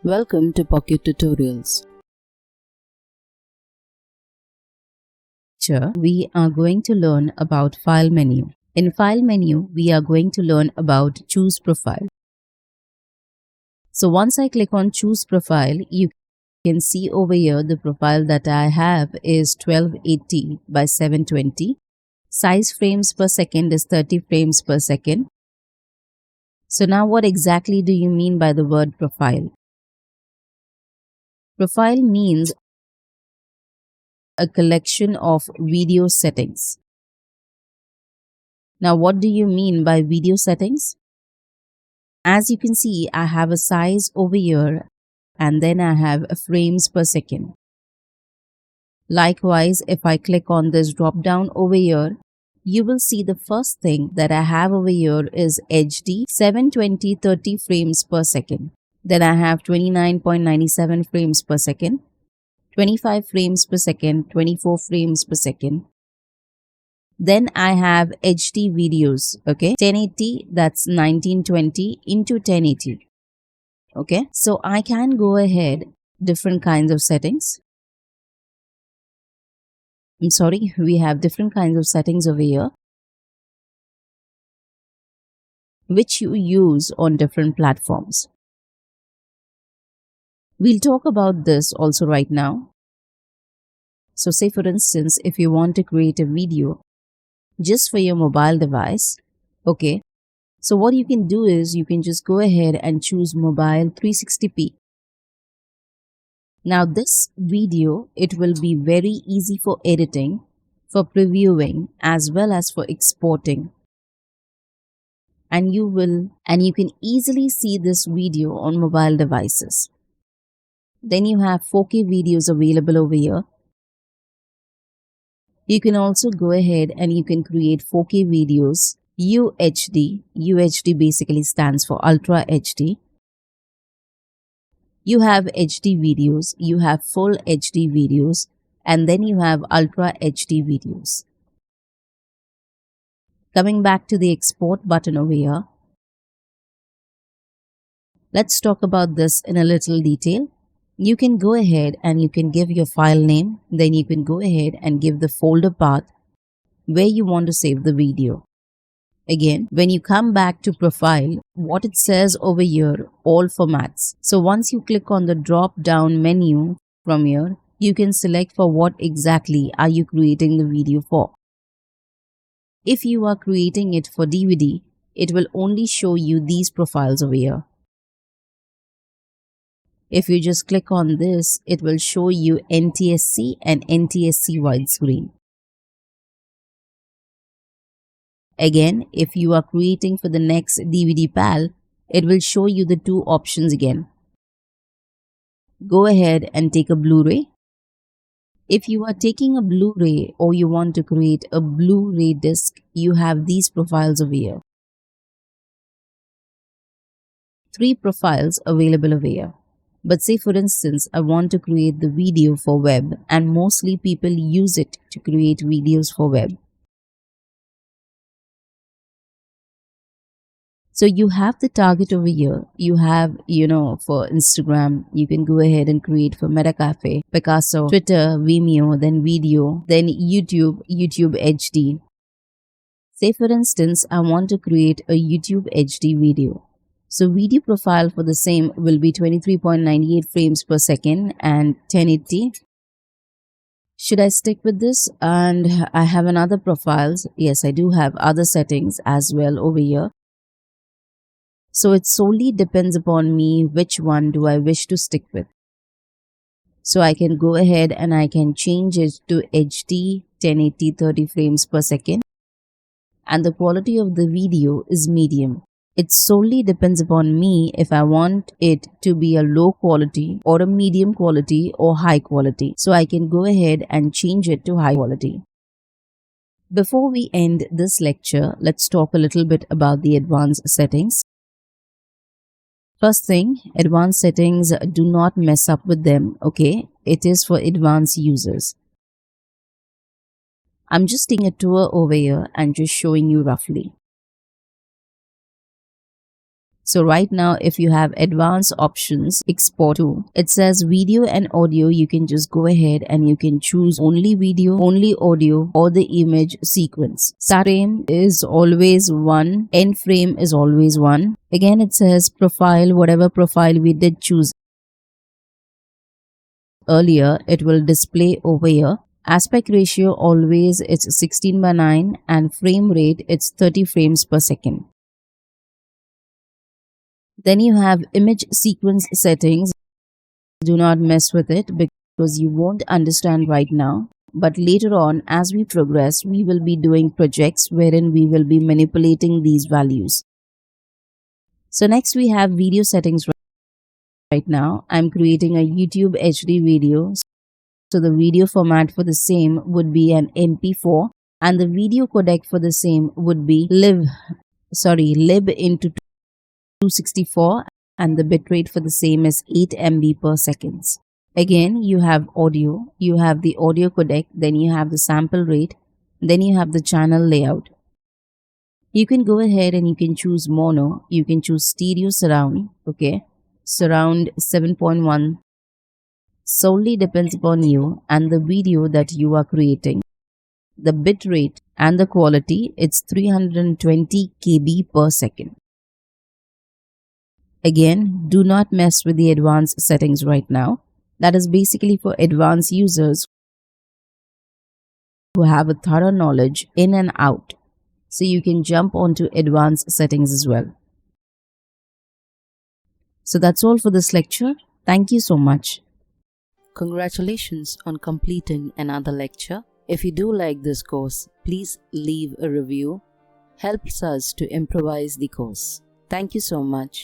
Welcome to Pocket Tutorials. Here we are going to learn about File menu. In File menu, we are going to learn about Choose Profile. So once I click on Choose Profile, you can see over here the profile that I have is 1280 by 720. Size frames per second is 30 frames per second. So now what exactly do you mean by the word profile? Profile means a collection of video settings. Now, what do you mean by video settings? As you can see, I have a size over here and then I have a frames per second. Likewise, if I click on this drop down over here, you will see the first thing that I have over here is HD 720 30 frames per second. Then I have 29.97 frames per second, 25 frames per second, 24 frames per second. Then I have HD videos, okay, 1080, that's 1920 into 1080, okay. So I can go ahead, different kinds of settings. We have different kinds of settings over here, which you use on different platforms. We'll talk about this also right now. So say for instance, if you want to create a video just for your mobile device, okay, so what you can do is you can just go ahead and choose mobile 360p. Now this video, it will be very easy for editing, for previewing, as well as for exporting. And you can easily see this video on mobile devices. Then you have 4K videos available over here. You can also go ahead and you can create 4K videos, UHD. UHD basically stands for Ultra HD. You have HD videos, you have full HD videos, and then you have Ultra HD videos. Coming back to the export button over here, let's talk about this in a little detail. You can go ahead and you can give your file name, then you can go ahead and give the folder path where you want to save the video. Again, when you come back to profile, what it says over here, all formats. So once you click on the drop down menu from here, you can select for what exactly are you creating the video for. If you are creating it for DVD, it will only show you these profiles over here. If you just click on this, it will show you NTSC and NTSC widescreen. Again, if you are creating for the next DVD PAL, it will show you the two options again. Go ahead and take a Blu-ray. If you are taking a Blu-ray or you want to create a Blu-ray disc, you have these profiles over here. 3 profiles available over here. But say for instance, I want to create the video for web, and mostly people use it to create videos for web. So you have the target over here. You have, for Instagram, you can go ahead and create for Meta Cafe, Picasso, Twitter, Vimeo, then video, then YouTube HD. Say for instance, I want to create a YouTube HD video. So video profile for the same will be 23.98 frames per second and 1080. Should I stick with this? And I have another profiles. Yes, I do have other settings as well over here. So it solely depends upon me which one do I wish to stick with. So I can go ahead and I can change it to HD 1080 30 frames per second. And the quality of the video is medium. It solely depends upon me if I want it to be a low quality or a medium quality or high quality. So I can go ahead and change it to high quality. Before we end this lecture, let's talk a little bit about the advanced settings. First thing, advanced settings, do not mess up with them, okay? It is for advanced users. I'm just taking a tour over here and just showing you roughly. So right now, if you have advanced options, export to, it says video and audio. You can just go ahead and you can choose only video, only audio, or the image sequence. Start frame is always 1, end frame is always 1. Again, it says profile, whatever profile we did choose earlier, it will display over here. Aspect ratio always it's 16:9 and frame rate it's 30 frames per second. Then you have image sequence settings. Do not mess with it because you won't understand right now. But later on, as we progress, we will be doing projects wherein we will be manipulating these values. So next we have video settings. Right now, I'm creating a YouTube HD video. So the video format for the same would be an MP4 and the video codec for the same would be lib into 264 and the bitrate for the same is 8 MB per second. Again, you have audio, you have the audio codec, then you have the sample rate, then you have the channel layout. You can go ahead and you can choose mono, you can choose stereo surround, okay, surround 7.1. Solely depends upon you and the video that you are creating. The bit rate and the quality, it's 320 KB per second. Again, do not mess with the advanced settings right now. That is basically for advanced users who have a thorough knowledge in and out. So you can jump onto advanced settings as well. So that's all for this lecture. Thank you so much. Congratulations on completing another lecture. If you do like this course, please leave a review. Helps us to improvise the course. Thank you so much.